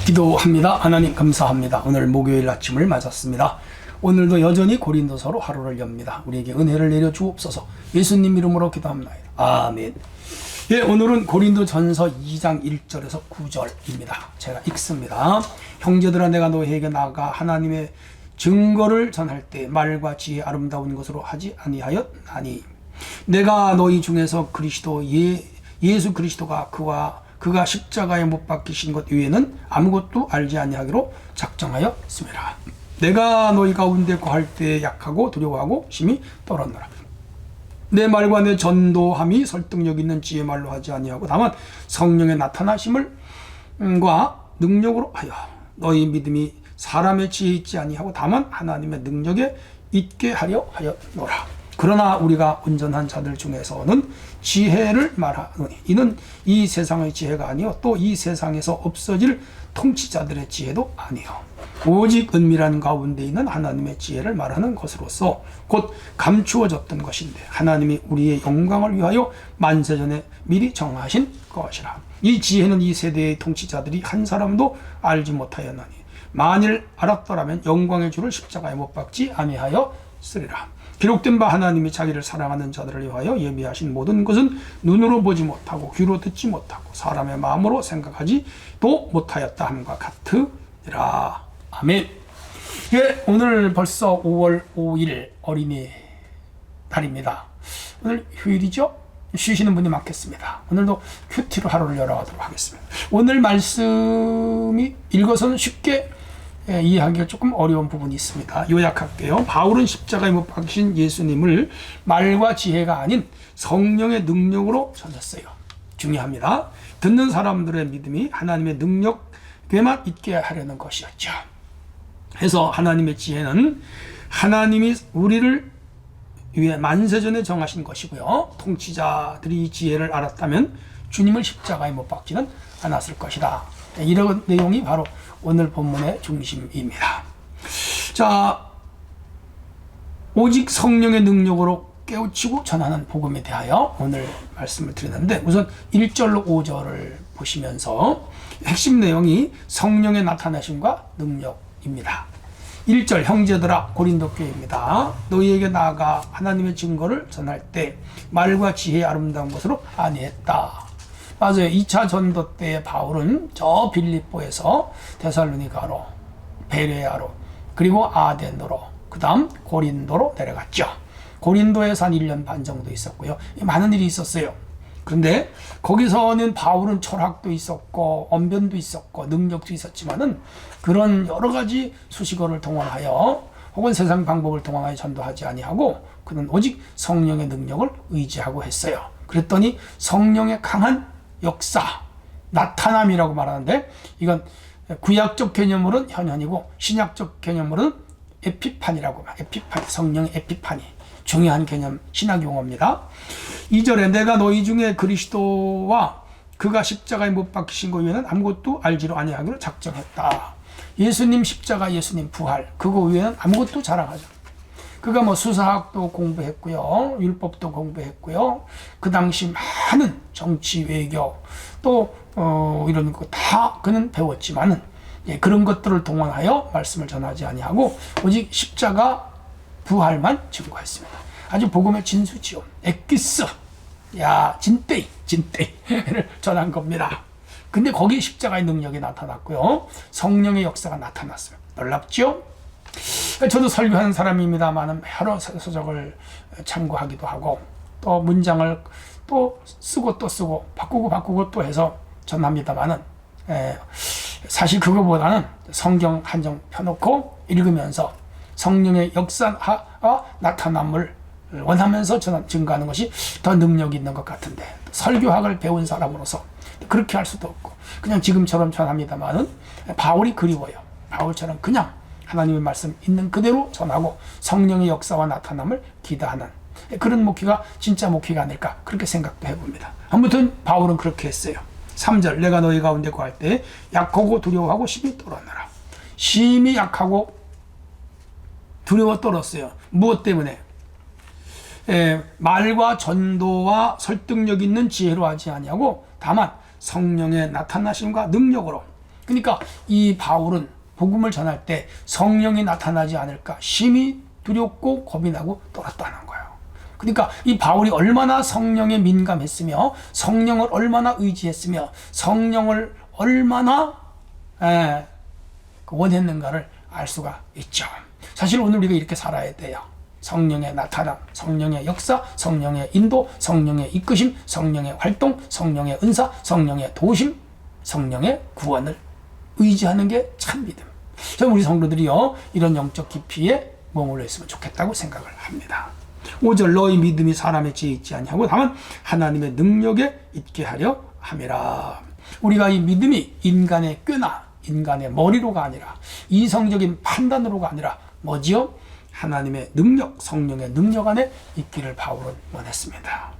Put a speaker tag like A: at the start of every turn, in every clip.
A: 기도합니다. 하나님 감사합니다. 오늘 목요일 아침을 맞았습니다. 오늘도 여전히 고린도서로 하루를 엽니다. 우리에게 은혜를 내려 주옵소서. 예수님 이름으로 기도합니다. 아멘. 예, 오늘은 고린도전서 2장 1절에서 9절입니다. 제가 읽습니다. 형제들아, 내가 너희에게 나아가 하나님의 증거를 전할 때 말과 지혜 아름다운 것으로 하지 아니하였나니 내가 너희 중에서 예수 그리스도가 그가 십자가에 못 박히신 것 외에는 아무것도 알지 아니하기로 작정하였습니다. 내가 너희 가운데 거할 때 약하고 두려워하고 심히 떨었노라. 내 말과 내 전도함이 설득력 있는 지혜 말로 하지 아니하고 다만 성령의 나타나심을 과 능력으로 하여 너희 믿음이 사람의 지혜에 있지 아니하고 다만 하나님의 능력에 있게 하려 하였노라. 그러나 우리가 온전한 자들 중에서는 지혜를 말하노니 이는 이 세상의 지혜가 아니요 또 이 세상에서 없어질 통치자들의 지혜도 아니요 오직 은밀한 가운데 있는 하나님의 지혜를 말하는 것으로서 곧 감추어졌던 것인데 하나님이 우리의 영광을 위하여 만세전에 미리 정하신 것이라. 이 지혜는 이 세대의 통치자들이 한 사람도 알지 못하였나니 만일 알았더라면 영광의 주를 십자가에 못 박지 아니하였으리라. 기록된 바 하나님이 자기를 사랑하는 자들을 위하여 예비하신 모든 것은 눈으로 보지 못하고 귀로 듣지 못하고 사람의 마음으로 생각하지도 못하였다 함과 같으리라. 아멘. 예, 오늘 벌써 5월 5일 어린이 날입니다. 오늘 휴일이죠? 쉬시는 분이 많겠습니다. 오늘도 큐티로 하루를 열어가도록 하겠습니다. 오늘 말씀이 읽어서는 쉽게 이해하기가 조금 어려운 부분이 있습니다. 요약할게요. 바울은 십자가에 못 박히신 예수님을 말과 지혜가 아닌 성령의 능력으로 전했어요. 중요합니다. 듣는 사람들의 믿음이 하나님의 능력에만 있게 하려는 것이었죠. 그래서 하나님의 지혜는 하나님이 우리를 위해 만세전에 정하신 것이고요. 통치자들이 이 지혜를 알았다면 주님을 십자가에 못 박지는 않았을 것이다. 이런 내용이 바로 오늘 본문의 중심입니다. 자, 오직 성령의 능력으로 깨우치고 전하는 복음에 대하여 오늘 말씀을 드리는데 우선 1절로 5절을 보시면서 핵심 내용이 성령의 나타나심과 능력입니다. 1절 형제들아 고린도 교회입니다. 너희에게 나아가 하나님의 증거를 전할 때 말과 지혜의 아름다운 것으로 아니했다. 맞아요. 2차 전도 때 바울은 저 빌립보에서 데살로니가로, 베레아로, 그리고 아덴으로, 그 다음 고린도로 내려갔죠. 고린도에서 한 1년 반 정도 있었고요. 많은 일이 있었어요. 그런데 거기서는 바울은 철학도 있었고 언변도 있었고 능력도 있었지만은 그런 여러 가지 수식어를 동원하여 혹은 세상 방법을 동원하여 전도하지 아니하고 그는 오직 성령의 능력을 의지하고 했어요. 그랬더니 성령의 강한 역사, 나타남이라고 말하는데 이건 구약적 개념으로는 현현이고 신약적 개념으로는 에피판이라고 말해요. 에피판, 성령의 에피판이 중요한 개념, 신학 용어입니다. 2절에 내가 너희 중에 그리스도와 그가 십자가에 못 박히신 것 외에는 아무것도 알지로 아니하기로 작정했다. 예수님 십자가, 예수님 부활, 그거 외에는 아무것도 자랑하지 않았다. 그가 뭐 수사학도 공부했고요, 율법도 공부했고요, 그 당시 많은 정치, 외교 또 이런 거 다 그는 배웠지만은 그런 것들을 동원하여 말씀을 전하지 아니하고 오직 십자가 부활만 증거했습니다. 아주 복음의 진수지요. 엑기스, 야 진떼이를 전한 겁니다. 근데 거기에 십자가의 능력이 나타났고요, 성령의 역사가 나타났어요. 놀랍죠? 저도 설교하는 사람입니다만 여러 서적을 참고하기도 하고 또 문장을 또 쓰고 또 쓰고 바꾸고 또 해서 전합니다만은 사실 그거보다는 성경 한정 펴놓고 읽으면서 성령의 역사와 나타남을 원하면서 증거하는 것이 더 능력이 있는 것 같은데 설교학을 배운 사람으로서 그렇게 할 수도 없고 그냥 지금처럼 전합니다만은 바울이 그리워요. 바울처럼 그냥 하나님의 말씀 있는 그대로 전하고 성령의 역사와 나타남을 기대하는 그런 목회가 진짜 목회가 아닐까 그렇게 생각도 해봅니다. 아무튼 바울은 그렇게 했어요. 3절 내가 너희 가운데 거할 때 약하고 두려워하고 심히 떨었노라. 심히 약하고 두려워 떨었어요. 무엇 때문에? 말과 전도와 설득력 있는 지혜로 하지 아니하고 다만 성령의 나타나심과 능력으로 그러니까 이 바울은 복음을 전할 때 성령이 나타나지 않을까 심히 두렵고 겁이 나고 떨었다는 거예요. 그러니까 이 바울이 얼마나 성령에 민감했으며 성령을 얼마나 의지했으며 성령을 얼마나 원했는가를 알 수가 있죠. 사실 오늘 우리가 이렇게 살아야 돼요. 성령의 나타남, 성령의 역사, 성령의 인도, 성령의 이끄심, 성령의 활동, 성령의 은사, 성령의 도심, 성령의 구원을 의지하는 게 참 믿음. 저는 우리 성도들이요, 이런 영적 깊이에 머물러 있으면 좋겠다고 생각을 합니다. 5절 너희 믿음이 사람의 지혜에 있지 아니하고 다만 하나님의 능력에 있게 하려 함이라. 우리가 이 믿음이 인간의 꾀나 인간의 머리로가 아니라 이성적인 판단으로가 아니라 뭐지요? 하나님의 능력, 성령의 능력 안에 있기를 바울은 원했습니다.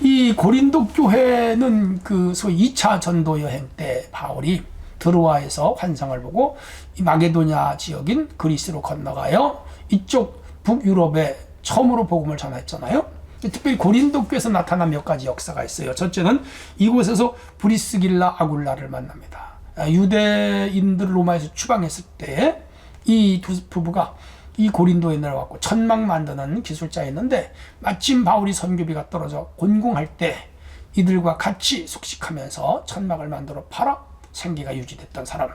A: 이 고린도 교회는 그 소위 2차 전도 여행 때 바울이 드로아에서 환상을 보고 이 마게도냐 지역인 그리스로 건너가요. 이쪽 북유럽에 처음으로 복음을 전했잖아요. 특별히 고린도 교회에서 나타난 몇 가지 역사가 있어요. 첫째는 이곳에서 브리스길라 아굴라를 만납니다. 유대인들을 로마에서 추방했을 때 이 두 부부가 이 고린도에 내려왔고 천막 만드는 기술자였는데 마침 바울이 선교비가 떨어져 곤궁할 때 이들과 같이 숙식하면서 천막을 만들어 팔아 생계가 유지됐던 사람.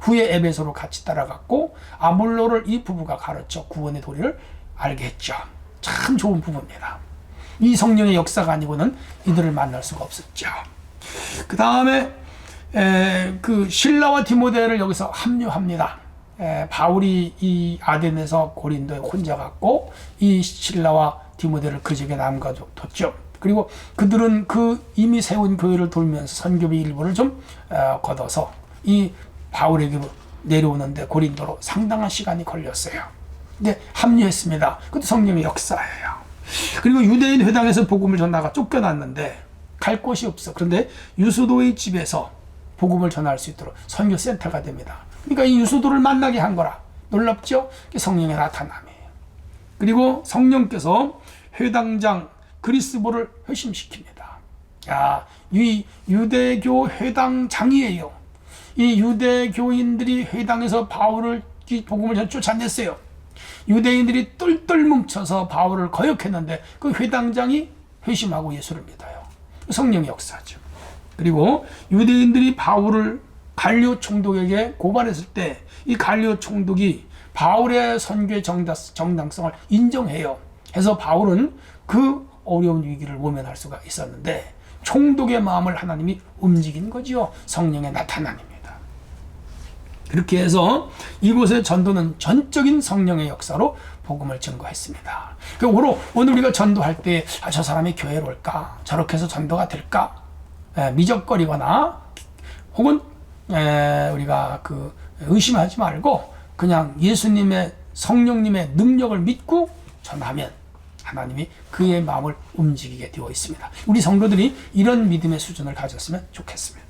A: 후에 에베소로 같이 따라갔고 아볼로를 이 부부가 가르쳐 구원의 도리를 알게 했죠. 참 좋은 부부입니다. 이 성령의 역사가 아니고는 이들을 만날 수가 없었죠. 그 다음에 그 실라와 디모데를 여기서 합류합니다. 바울이 이 아덴에서 고린도에 혼자 갔고 이 실라와 디모데를 그 지역에 남겨뒀죠. 그리고 그들은 그 이미 세운 교회를 돌면서 선교비 일부를 좀 걷어서 이 바울에게 내려오는데 고린도로 상당한 시간이 걸렸어요. 근데 합류했습니다. 그것도 성령의 역사예요. 그리고 유대인 회당에서 복음을 전하다가 쫓겨났는데 갈 곳이 없어. 그런데 유수도의 집에서 복음을 전할 수 있도록 선교센터가 됩니다. 그러니까 이 유수도를 만나게 한 거라. 놀랍죠? 성령의 나타남이에요. 그리고 성령께서 회당장 그리스보를 회심시킵니다. 야, 이 유대교 회당장이에요. 이 유대교인들이 회당에서 바울을 복음을 쫓아냈어요. 유대인들이 똘똘 뭉쳐서 바울을 거역했는데 그 회당장이 회심하고 예수를 믿어요. 성령의 역사죠. 그리고 유대인들이 바울을 갈리오 총독에게 고발했을 때 이 갈리오 총독이 바울의 선교의 정당성을 인정해요. 해서 바울은 그 어려운 위기를 모면할 수가 있었는데 총독의 마음을 하나님이 움직인 거지요. 성령의 나타남입니다. 그렇게 해서 이곳의 전도는 전적인 성령의 역사로 복음을 증거했습니다. 오늘 우리가 전도할 때 저 사람이 교회로 올까? 저렇게 해서 전도가 될까? 미적거리거나 혹은 우리가 의심하지 말고 그냥 예수님의 성령님의 능력을 믿고 전하면 하나님이 그의 마음을 움직이게 되어 있습니다. 우리 성도들이 이런 믿음의 수준을 가졌으면 좋겠습니다.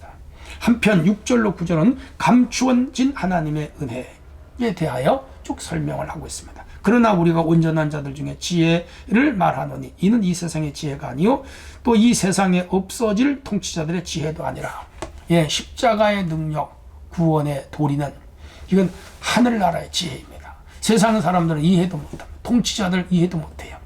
A: 한편 6절로 9절은 감추어진 하나님의 은혜에 대하여 쭉 설명을 하고 있습니다. 그러나 우리가 온전한 자들 중에 지혜를 말하노니 이는 이 세상의 지혜가 아니요 또 이 세상에 없어질 통치자들의 지혜도 아니라 십자가의 능력 구원의 도리는 이건 하늘나라의 지혜입니다. 세상 사람들은 이해도 못합니다. 통치자들 이해도 못해요.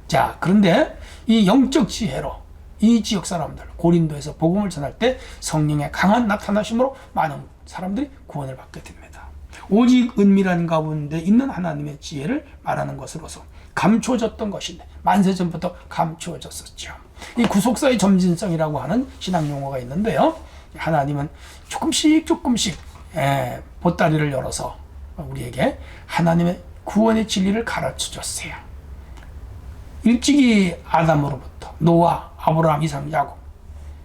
A: 자, 그런데 이 영적 지혜로 이 지역 사람들 고린도에서 복음을 전할 때 성령의 강한 나타나심으로 많은 사람들이 구원을 받게 됩니다. 오직 은밀한 가운데 있는 하나님의 지혜를 말하는 것으로서 감추어졌던 것인데 만세전부터 감추어졌었죠. 이 구속사의 점진성이라고 하는 신학 용어가 있는데요. 하나님은 조금씩 보따리를 열어서 우리에게 하나님의 구원의 진리를 가르쳐 줬어요. 일찍이 아담으로부터 노아, 아브라함, 이삭, 야곱,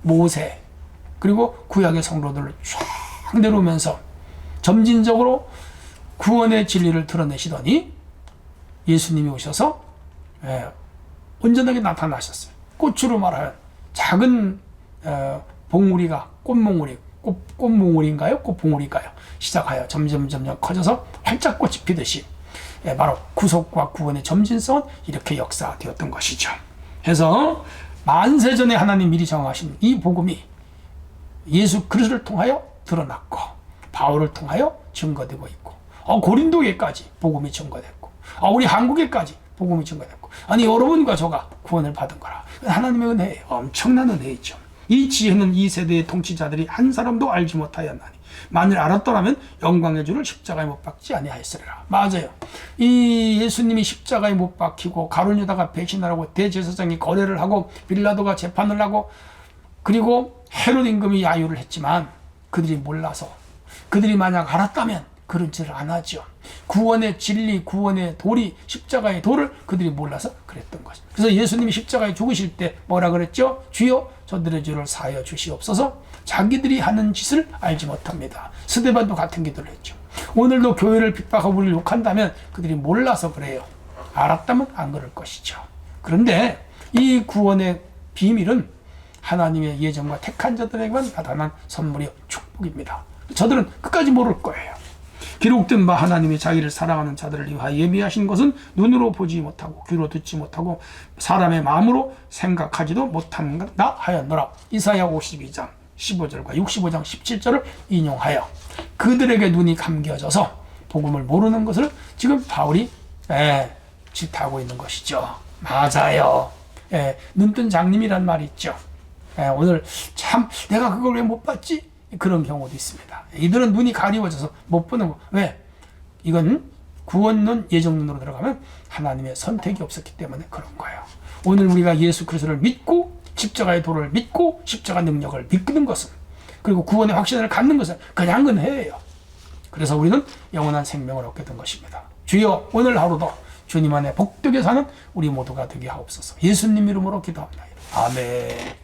A: 모세 그리고 구약의 성도들을 쫙 내려오면서 점진적으로 구원의 진리를 드러내시더니 예수님이 오셔서 온전하게 나타나셨어요. 꽃으로 말하면 작은 봉우리가 꽃몽우리인가요? 꽃봉우리인가요? 시작하여 점점 커져서 활짝 꽃이 피듯이 바로 구속과 구원의 점진성은 이렇게 역사되었던 것이죠. 그래서 만세전에 하나님 미리 정하신 이 복음이 예수 그리스도를 통하여 드러났고 바울을 통하여 증거되고 있고, 고린도에까지 복음이 증거됐고, 우리 한국에까지 복음이 증거됐고, 아니 여러분과 저가 구원을 받은 거라. 하나님의 은혜예요. 엄청난 은혜이죠. 이 지혜는 이 세대의 통치자들이 한 사람도 알지 못하였나니 만일 알았더라면 영광의 주를 십자가에 못 박지 아니하였으리라. 맞아요. 이 예수님이 십자가에 못 박히고 가룟 유다가 배신하라고 대제사장이 거래를 하고 빌라도가 재판을 하고 그리고 헤롯 임금이 야유를 했지만 그들이 몰라서, 그들이 만약 알았다면 그런 짓을 안 하죠. 구원의 진리, 구원의 도리, 십자가의 도를 그들이 몰라서 그랬던 것입니다. 그래서 예수님이 십자가에 죽으실 때 뭐라 그랬죠? 주여 저들의 죄를 사하여 주시옵소서. 자기들이 하는 짓을 알지 못합니다. 스데반도 같은 기도를 했죠. 오늘도 교회를 핍박하고 우리를 욕한다면 그들이 몰라서 그래요. 알았다면 안 그럴 것이죠. 그런데 이 구원의 비밀은 하나님의 예정과 택한 자들에게만 나타난 선물이요 축복입니다. 저들은 끝까지 모를 거예요. 기록된 바 하나님이 자기를 사랑하는 자들을 위하여 예비하신 것은 눈으로 보지 못하고 귀로 듣지 못하고 사람의 마음으로 생각하지도 못한다 하였노라. 이사야 52장 15절과 65장 17절을 인용하여 그들에게 눈이 감겨져서 복음을 모르는 것을 지금 바울이 질타하고 있는 것이죠. 맞아요. 눈뜬 장님이란 말이 있죠. 오늘 참 내가 그걸 왜 못 봤지? 그런 경우도 있습니다. 이들은 눈이 가리워져서 못 보는 거. 왜? 이건 구원론 예정론으로 들어가면 하나님의 선택이 없었기 때문에 그런 거예요. 오늘 우리가 예수 그리스도를 믿고 십자가의 도를 믿고 십자가 능력을 믿는 것은, 그리고 구원의 확신을 갖는 것은 그냥 은혜예요. 그래서 우리는 영원한 생명을 얻게 된 것입니다. 주여 오늘 하루도 주님 안에 복되게 사는 우리 모두가 되게 하옵소서. 예수님 이름으로 기도합니다. 아멘.